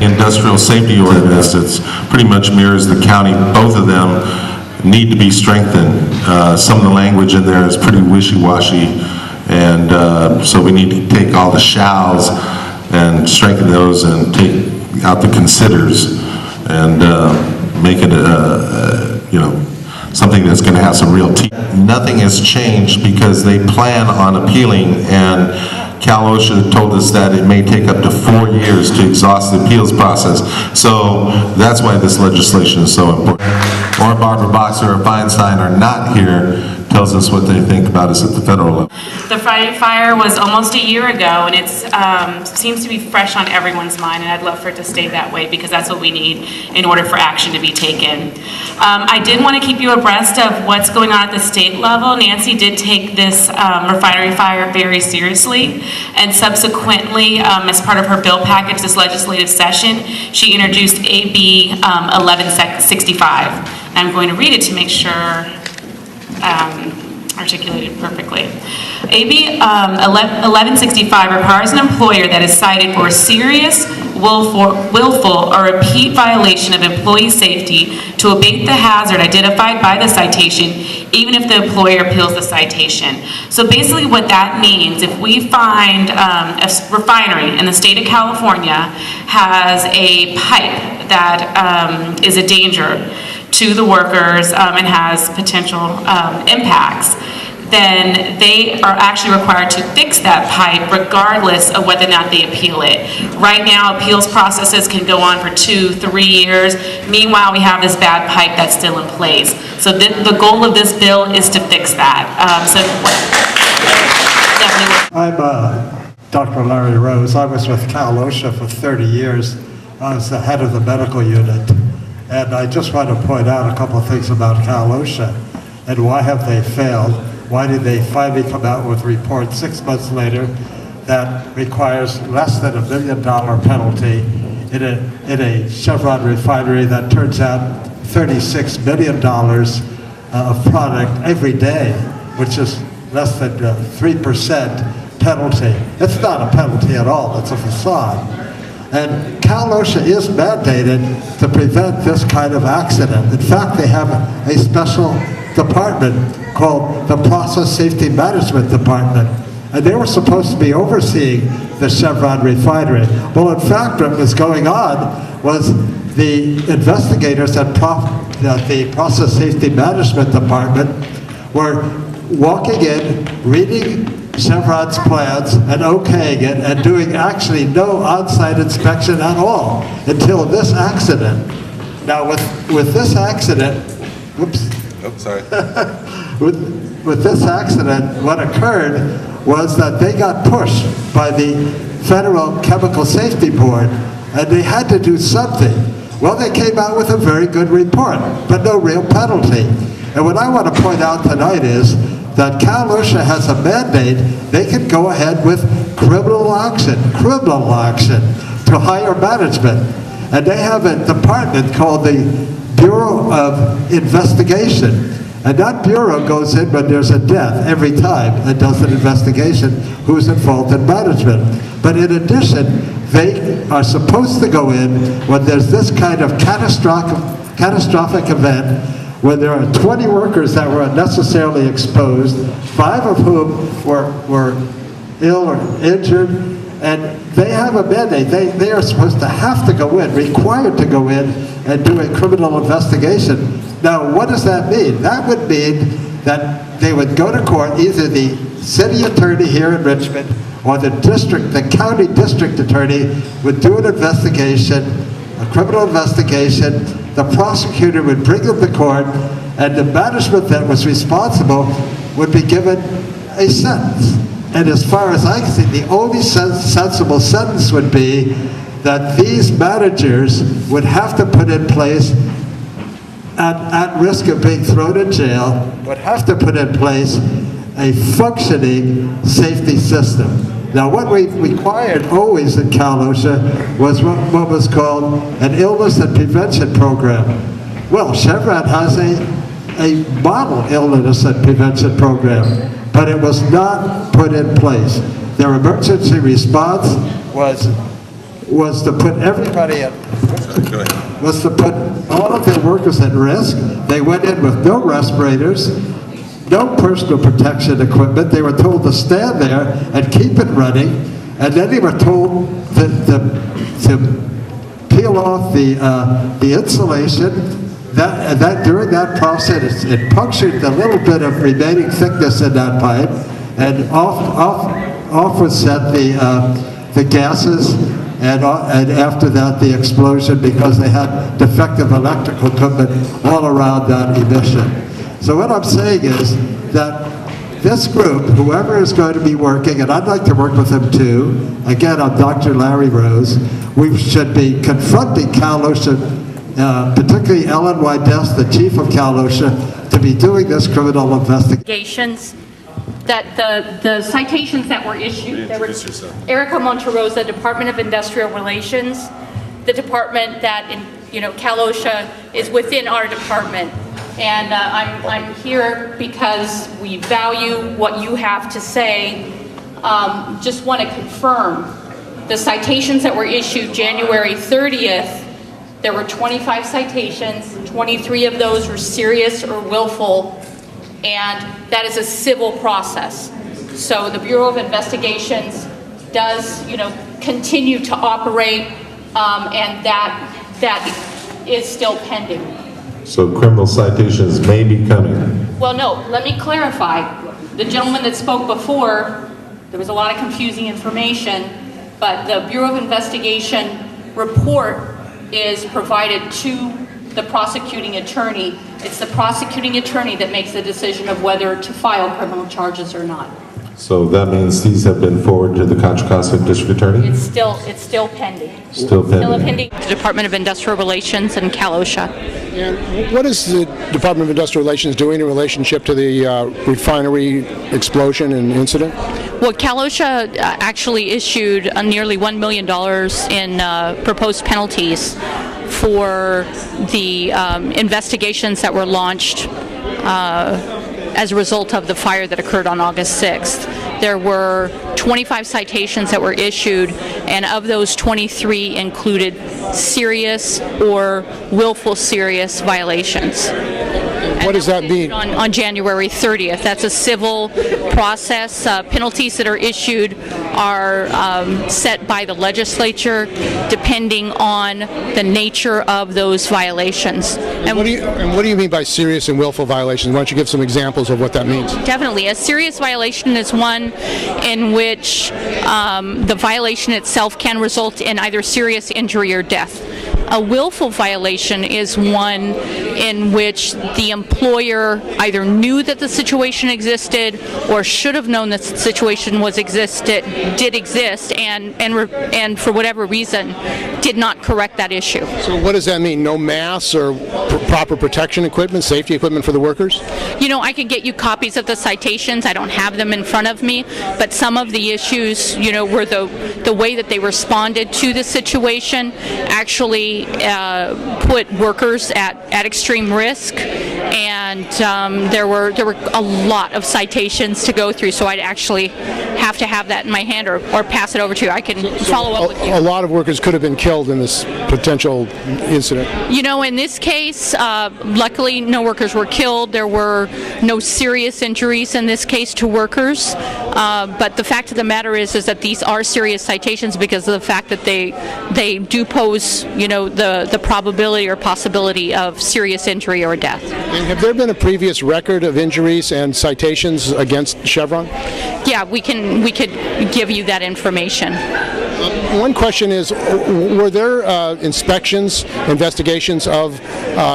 Industrial safety ordinance, it's pretty much mirrors the county. Both of them need to be strengthened. Some of the language in there is pretty wishy-washy, and so we need to take all the shalls and strengthen those and take out the considers and make it you know, something that's going to have some real teeth. Nothing has changed because they plan on appealing, and Cal-OSHA told us that it may take up to 4 years to exhaust the appeals process. So that's why this legislation is so important. Or Barbara Boxer or Feinstein are not here, tells us what they think about us at the federal level. The Friday fire was almost a year ago, and it seems to be fresh on everyone's mind, and I'd love for it to stay that way because that's what we need in order for action to be taken. I did want to keep you abreast of what's going on at the state level. Nancy did take this refinery fire very seriously, and subsequently, as part of her bill package this legislative session, she introduced AB 1165. I'm going to read it to make sure articulated perfectly. AB 1165 requires an employer that is cited for a serious, willful, or repeat violation of employee safety to abate the hazard identified by the citation, even if the employer appeals the citation. So basically what that means, if we find a refinery in the state of California has a pipe that is a danger to the workers and has potential impacts, then they are actually required to fix that pipe regardless of whether or not they appeal it. Right now, appeals processes can go on for 2-3 years. Meanwhile, we have this bad pipe that's still in place. So the goal of this bill is to fix that. I'm Dr. Larry Rose. I was with Cal-OSHA for 30 years. I was the head of the medical unit. And I just want to point out a couple of things about Cal-OSHA and why have they failed. Why did they finally come out with a report 6 months later that requires less than $1 million penalty in a Chevron refinery that turns out $36 million of product every day, which is less than 3% penalty. It's not a penalty at all, it's a facade. And Cal-OSHA is mandated to prevent this kind of accident. In fact, they have a special department called the Process Safety Management Department, and they were supposed to be overseeing the Chevron refinery. Well, in fact, what was going on was the investigators at the Process Safety Management Department were walking in, reading Chevron's plans and okaying it and doing actually no on-site inspection at all until this accident. Now with this accident, whoops. Oh, sorry. with this accident, what occurred was that they got pushed by the Federal Chemical Safety Board and they had to do something. Well, they came out with a very good report, but no real penalty. And what I want to point out tonight is that Cal-OSHA has a mandate. They can go ahead with criminal action to higher management. And they have a department called the Bureau of Investigation. And that bureau goes in when there's a death every time and does an investigation who's involved in management. But in addition, they are supposed to go in when there's this kind of catastrophic event where there are 20 workers that were unnecessarily exposed, 5 of whom were ill or injured, and they have a mandate. They are supposed to have to go in, required to go in and do a criminal investigation. Now, what does that mean? That would mean that they would go to court, either the city attorney here in Richmond or the county district attorney would do an investigation, a criminal investigation. The prosecutor would bring them to court, and the management that was responsible would be given a sentence. And as far as I can see, the only sensible sentence would be that these managers would have to put in place, at risk of being thrown in jail, would have to put in place a functioning safety system. Now, what we required always in Cal-OSHA was what was called an illness and prevention program. Well, Chevron has a model illness and prevention program, but it was not put in place. Their emergency response was was to put everybody at, was to put all of their workers at risk. They went in with no respirators, no personal protection equipment. They were told to stand there and keep it running, and then they were told to peel off the insulation. That during that process, it punctured the little bit of remaining thickness in that pipe, and off was sent the gases, and after that the explosion, because they had defective electrical equipment all around that emission. So what I'm saying is that this group, whoever is going to be working, and I'd like to work with them too, again, I'm Dr. Larry Rose, we should be confronting Cal-OSHA, particularly Ellen Wydess, the chief of Cal-OSHA, to be doing this criminal investigation. That the citations that were issued, there were Erica Monterosa, Department of Industrial Relations, the department that, Cal-OSHA is within our department. And I'm here because we value what you have to say. Just want to confirm the citations that were issued January 30th. There were 25 citations, 23 of those were serious or willful, and that is a civil process. So the Bureau of Investigations does, continue to operate, and that is still pending. So criminal citations may be coming. Well, no, let me clarify. The gentleman that spoke before, there was a lot of confusing information, but the Bureau of Investigation report is provided to the prosecuting attorney. It's the prosecuting attorney that makes the decision of whether to file criminal charges or not. So that means these have been forwarded to the Contra Costa District Attorney? It's still pending. Still pending. Still pending. The Department of Industrial Relations and Cal-OSHA. And what is the Department of Industrial Relations doing in relationship to the refinery explosion and incident? Well, Cal-OSHA actually issued nearly $1 million in proposed penalties for the investigations that were launched as a result of the fire that occurred on August 6th. There were 25 citations that were issued, and of those 23 included serious or willful serious violations. What does that mean? On January 30th. That's a civil process. Penalties that are issued are set by the legislature depending on the nature of those violations. And what do you mean by serious and willful violations? Why don't you give some examples of what that means? Definitely. A serious violation is one in which the violation itself can result in either serious injury or death. A willful violation is one in which the employer either knew that the situation existed or should have known that the situation did exist, and for whatever reason did not correct that issue. So what does that mean? No masks or proper protection equipment, safety equipment for the workers? I can get you copies of the citations. I don't have them in front of me, but some of the issues, were the way that they responded to the situation actually put workers at extreme risk, and there were a lot of citations to go through, so I'd actually have to have that in my hand or pass it over to you. I can follow up with you. A lot of workers could have been killed in this potential incident. In this case, luckily no workers were killed. There were no serious injuries in this case to workers, but the fact of the matter is that these are serious citations because of the fact that they do pose, the probability or possibility of serious injury or death. And have there been a previous record of injuries and citations against Chevron? Yeah, we could give you that information. One question is, were there inspections, investigations of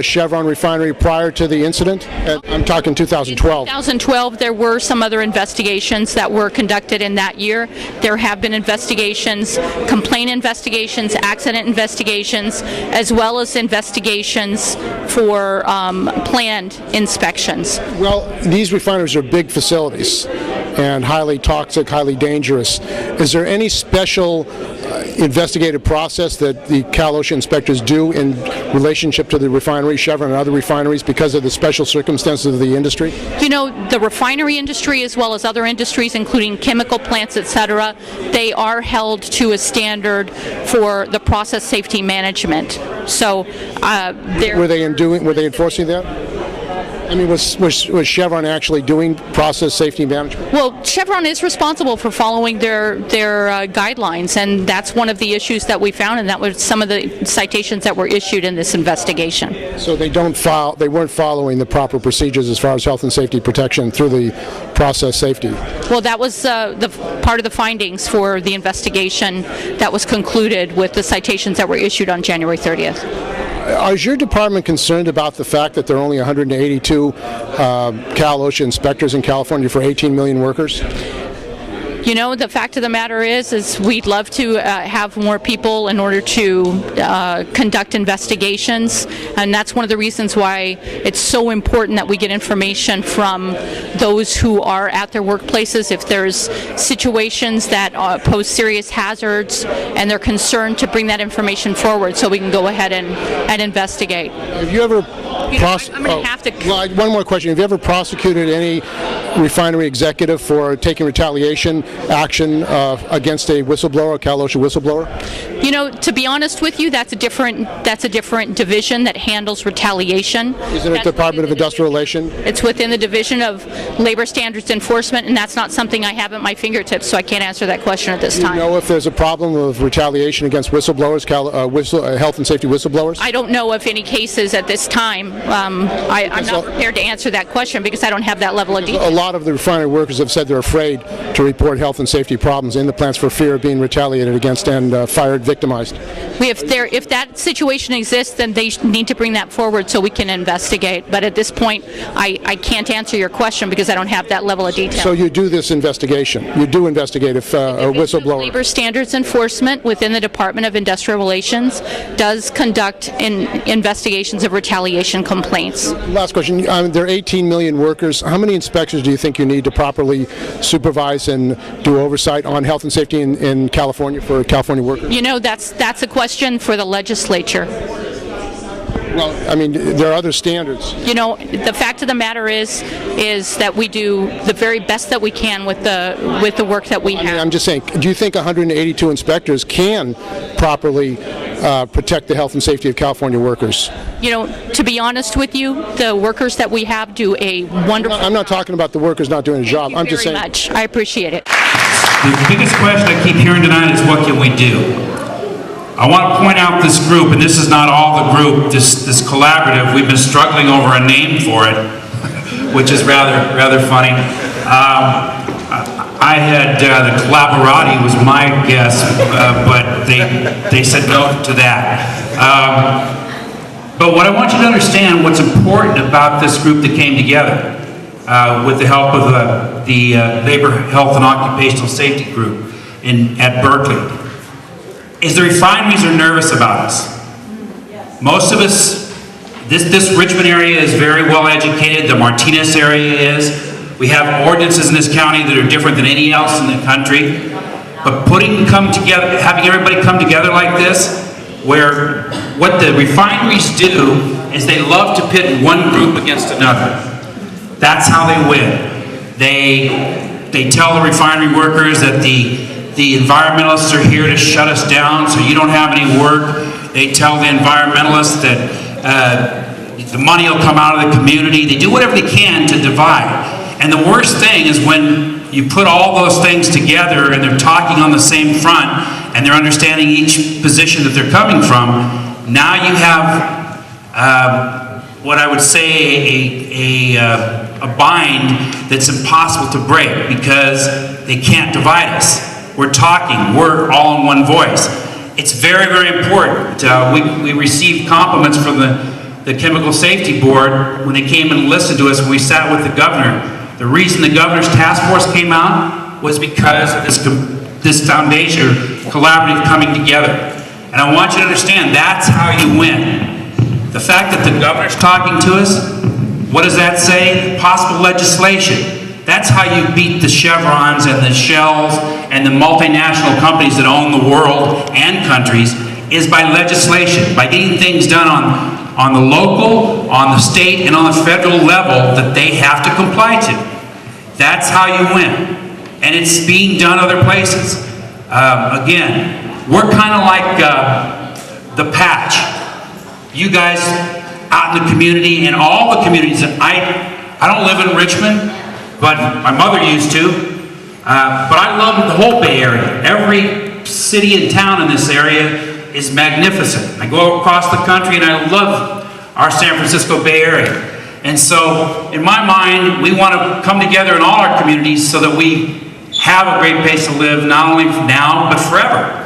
Chevron refinery prior to the incident? I'm talking 2012. In 2012, there were some other investigations that were conducted in that year. There have been investigations, complaint investigations, accident investigations, as well as investigations for planned inspections. Well, these refineries are big facilities, and highly toxic, highly dangerous. Is there any special investigative process that the Cal-OSHA inspectors do in relationship to the refinery, Chevron and other refineries, because of the special circumstances of the industry? You know, the refinery industry, as well as other industries, including chemical plants, et cetera, they are held to a standard for the process safety management. So Were they enforcing that? I mean, was Chevron actually doing process safety management? well, Chevron is responsible for following their guidelines, and that's one of the issues that we found, and that was some of the citations that were issued in this investigation. So they weren't following the proper procedures as far as health and safety protection through the process safety. Well, that was the part of the findings for the investigation that was concluded with the citations that were issued on January 30th. Is your department concerned about the fact that there are only 182 Cal-OSHA inspectors in California for 18 million workers? You know, the fact of the matter is we'd love to have more people in order to conduct investigations, and that's one of the reasons why it's so important that we get information from those who are at their workplaces. If there's situations that pose serious hazards and they're concerned, to bring that information forward so we can go ahead and investigate. Have you ever... I'm going to have to... Well, one more question. Have you ever prosecuted any refinery executive for taking retaliation action against a whistleblower, a Cal-OSHA whistleblower? You know, to be honest with you, that's a different division that handles retaliation. Isn't it the Department of Industrial Relations? It's within the Division of Labor Standards Enforcement, and that's not something I have at my fingertips, so I can't answer that question at this time. Do you know if there's a problem of retaliation against whistleblowers, health and safety whistleblowers? I don't know of any cases at this time. I'm not prepared to answer that question because I don't have that level of detail. A lot of the refinery workers have said they're afraid to report health and safety problems in the plants for fear of being retaliated against and fired, victimized. If that situation exists, then they need to bring that forward so we can investigate. But at this point, I can't answer your question because I don't have that level of detail. So you do this investigation. You do investigate if a whistleblower... Labor Standards Enforcement within the Department of Industrial Relations does conduct investigations of retaliation complaints. Last question. There are 18 million workers. How many inspectors do you think you need to properly supervise and do oversight on health and safety in California for California workers? You know, that's a question for the legislature. Well, I mean, there are other standards. You know, the fact of the matter is that we do the very best that we can with the work that we have. I'm just saying, do you think 182 inspectors can properly protect the health and safety of California workers? You know, to be honest with you, the workers that we have do a wonderful I'm not talking about the workers not doing a job. I'm just saying. Very much. I appreciate it. The biggest question I keep hearing tonight is, what can we do? I want to point out this group, and this is not all the group, this collaborative. We've been struggling over a name for it, which is rather funny. I had the Collaborati was my guess, but they said no to that. But what I want you to understand, what's important about this group that came together with the help of the Labor, Health, and Occupational Safety group at Berkeley, is the refineries are nervous about us. Most of us, this Richmond area is very well educated, the Martinez area is. We have ordinances in this county that are different than any else in the country. But having everybody come together like this, where what the refineries do is they love to pit one group against another. That's how they win. They tell the refinery workers that the environmentalists are here to shut us down so you don't have any work. They tell the environmentalists that the money will come out of the community. They do whatever they can to divide. And the worst thing is when you put all those things together and they're talking on the same front and they're understanding each position that they're coming from. Now you have what I would say a bind that's impossible to break because they can't divide us. We're talking, we're all in one voice. It's very, very important. We received compliments from the Chemical Safety Board when they came and listened to us when we sat with the governor. The reason the governor's task force came out was because of this foundation collaborative coming together. And I want you to understand, that's how you win. The fact that the governor's talking to us, what does that say? Possible legislation. That's how you beat the Chevrons and the Shells and the multinational companies that own the world and countries, is by legislation, by getting things done on the local, on the state, and on the federal level that they have to comply to. That's how you win. And it's being done other places. Again, we're kind of like the patch. You guys out in the community, and all the communities, I don't live in Richmond, but my mother used to. But I love the whole Bay Area. Every city and town in this area is magnificent. I go across the country and I love our San Francisco Bay Area. And so, in my mind, we want to come together in all our communities so that we have a great place to live, not only now, but forever.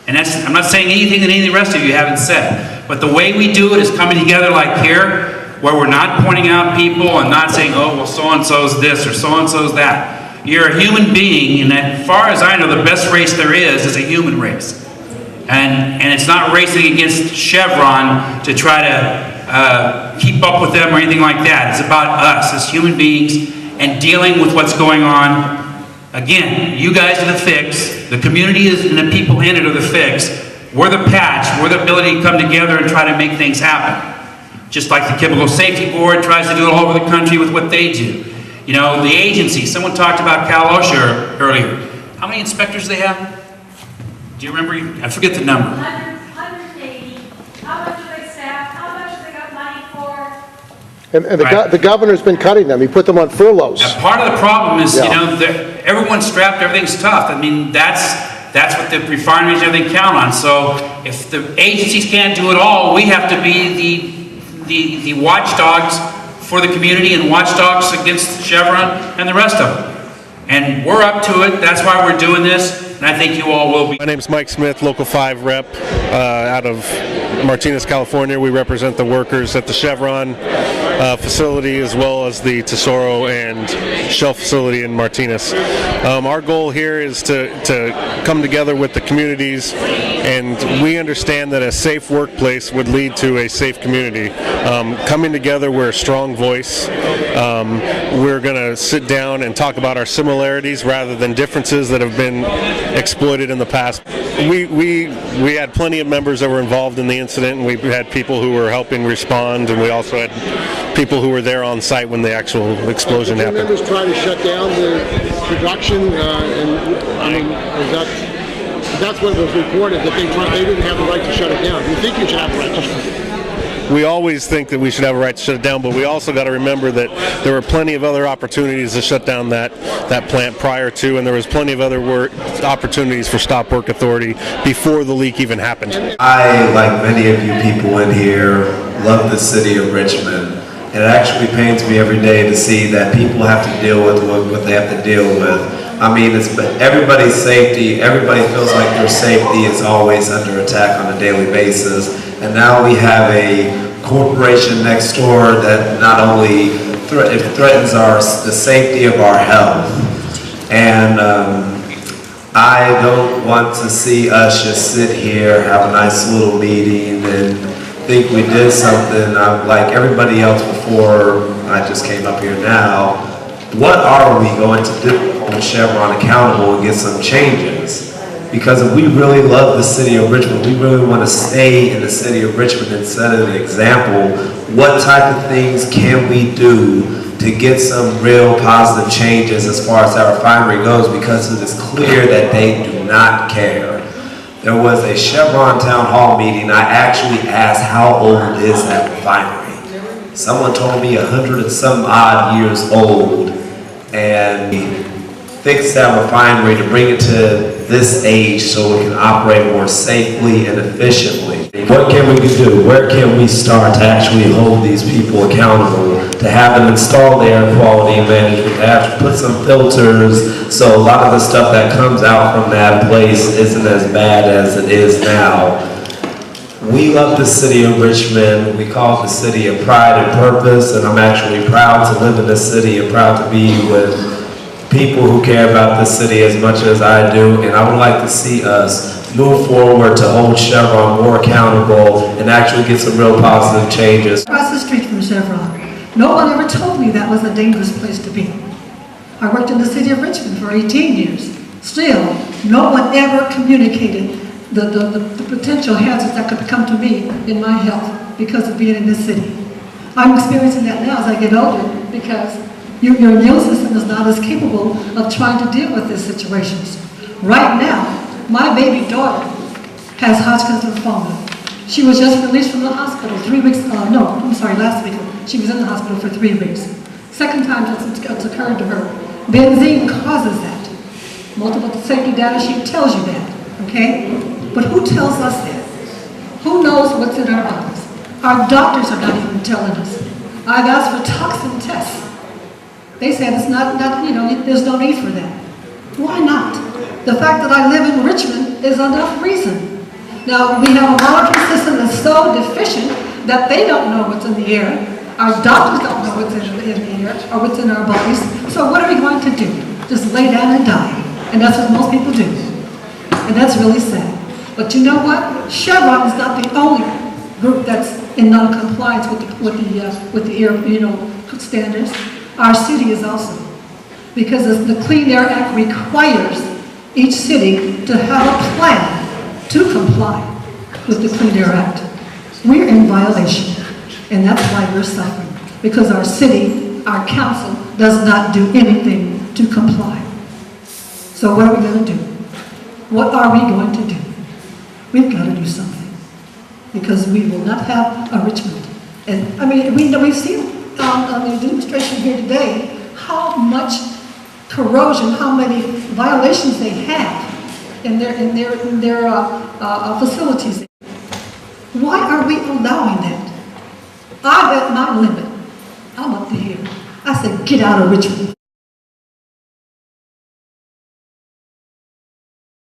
And I'm not saying anything that any of the rest of you haven't said, but the way we do it is coming together like here, where we're not pointing out people and not saying, oh, well, so-and-so's this or so-and-so's that. You're a human being, and as far as I know, the best race there is a human race. And it's not racing against Chevron to try to keep up with them or anything like that. It's about us as human beings and dealing with what's going on. Again, you guys are the fix. The community is, and the people in it are the fix. We're the patch. We're the ability to come together and try to make things happen. Just like the Chemical Safety Board tries to do it all over the country with what they do. You know, the agency, someone talked about Cal-Osha earlier. How many inspectors they have? Do you remember? I forget the number. 180. How much do they staff? How much do they got money for? And Right. the governor's been cutting them. He put them on furloughs. Now, part of the problem is, Yeah. you know, everyone's strapped, everything's tough. I mean, that's what the refineries and everything count on. So if the agencies can't do it all, we have to be the watchdogs for the community and watchdogs against Chevron and the rest of them. And we're up to it. That's why we're doing this. And I think you all will be. My name's Mike Smith, Local 5 rep out of Martinez, California. We represent the workers at the Chevron facility as well as the Tesoro and Shell facility in Martinez. Our goal here is to come together with the communities, and we understand that a safe workplace would lead to a safe community. Coming together, we're a strong voice. We're going to sit down and talk about our similarities rather than differences that have been exploited in the past. We had plenty of members that were involved in the incident, and we had people who were helping respond, and we also had people who were there on site when the actual explosion Did happened. members try to shut down the production, and I mean, that's what was reported, that they didn't have the right to shut it down. Do you think you should have the right to shut it down? We always think that we should have a right to shut it down, but we also got to remember that there were plenty of other opportunities to shut down that plant prior to, and there was plenty of other opportunities for stop work authority before the leak even happened. I, like many of you people in here, love the city of Richmond. And it actually pains me every day to see that people have to deal with what they have to deal with. I mean, it's everybody's safety. Everybody feels like their safety is always under attack on a daily basis. And now we have a corporation next door that not only threatens the safety of our health. And I don't want to see us just sit here, have a nice little meeting, and think we did something. Like everybody else before I just came up here now, what are we going to do to hold Chevron accountable and get some changes? Because if we really love the city of Richmond, we really want to stay in the city of Richmond and set an example, what type of things can we do to get some real positive changes as far as our refinery goes, because it is clear that they do not care. There was a Chevron town hall meeting. I actually asked, how old is that refinery? Someone told me 100 and some odd years old, and we fixed that refinery to bring it to this age so it can operate more safely and efficiently. What can we do? Where can we start to actually hold these people accountable, to have them install the air quality management, to have to put some filters so a lot of the stuff that comes out from that place isn't as bad as it is now. We love the city of Richmond. We call it the city of pride and purpose, and I'm actually proud to live in this city and proud to be with people who care about the city as much as I do, and I would like to see us move forward to hold Chevron more accountable and actually get some real positive changes. Across the street from Chevron. No one ever told me that was a dangerous place to be. I worked in the city of Richmond for 18 years. Still, no one ever communicated the potential hazards that could come to me in my health because of being in this city. I'm experiencing that now as I get older because your immune system is not as capable of trying to deal with these situations. Right now, my baby daughter has Hodgkin's lymphoma. She was just released from the hospital last week. She was in the hospital for 3 weeks. Second time it's occurred to her. Benzene causes that. Multiple safety data sheet tells you that, okay? But who tells us that? Who knows what's in our bodies? Our doctors are not even telling us. I've asked for toxin tests. They said it's not there's no need for that. Why not? The fact that I live in Richmond is enough reason. Now, we have a monitoring system that's so deficient that they don't know what's in the air. Our doctors don't know what's in the air or what's in our bodies. So what are we going to do? Just lay down and die. And that's what most people do. And that's really sad. But you know what? Chevron is not the only group that's in non-compliance with the air standards. Our city is also. Because the Clean Air Act requires each city to have a plan to comply with the Clean Air Act. We're in violation. And that's why we're suffering. Because our city, our council, does not do anything to comply. So what are we going to do? What are we going to do? We've got to do something. Because we will not have a Richmond. And I mean, we've seen on the demonstration here today how much corrosion, how many violations they have in their facilities. Why are we allowing that? I'm at my limit. I'm up to here. I said, get out of Richmond.